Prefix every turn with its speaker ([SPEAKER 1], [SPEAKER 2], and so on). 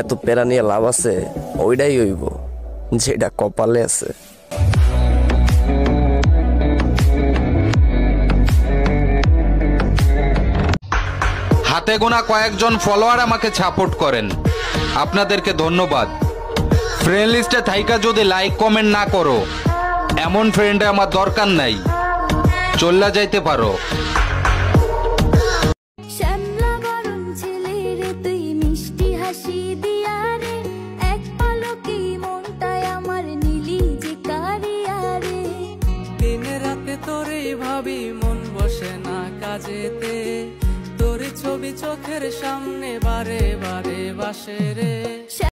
[SPEAKER 1] এত প্যারা নিয়ে লাভ আছে? ওইটাই হইব যেটা কপালে আছে।
[SPEAKER 2] হাতে গোনা কয়েকজন ফলোয়ার আমাকে সাপোর্ট করেন, আপনাদেরকে ধন্যবাদ। ফ্রেন্ড লিস্টে থাইকা যদি লাইক কমেন্ট না করো, এমন ফ্রেন্ডে আমার দরকার নাই, চল্লা যাইতে পারো।
[SPEAKER 3] ভাবি মন বসে না কাজেতে, তোর ছবি চোখের সামনে বারে বারে বাসে রে।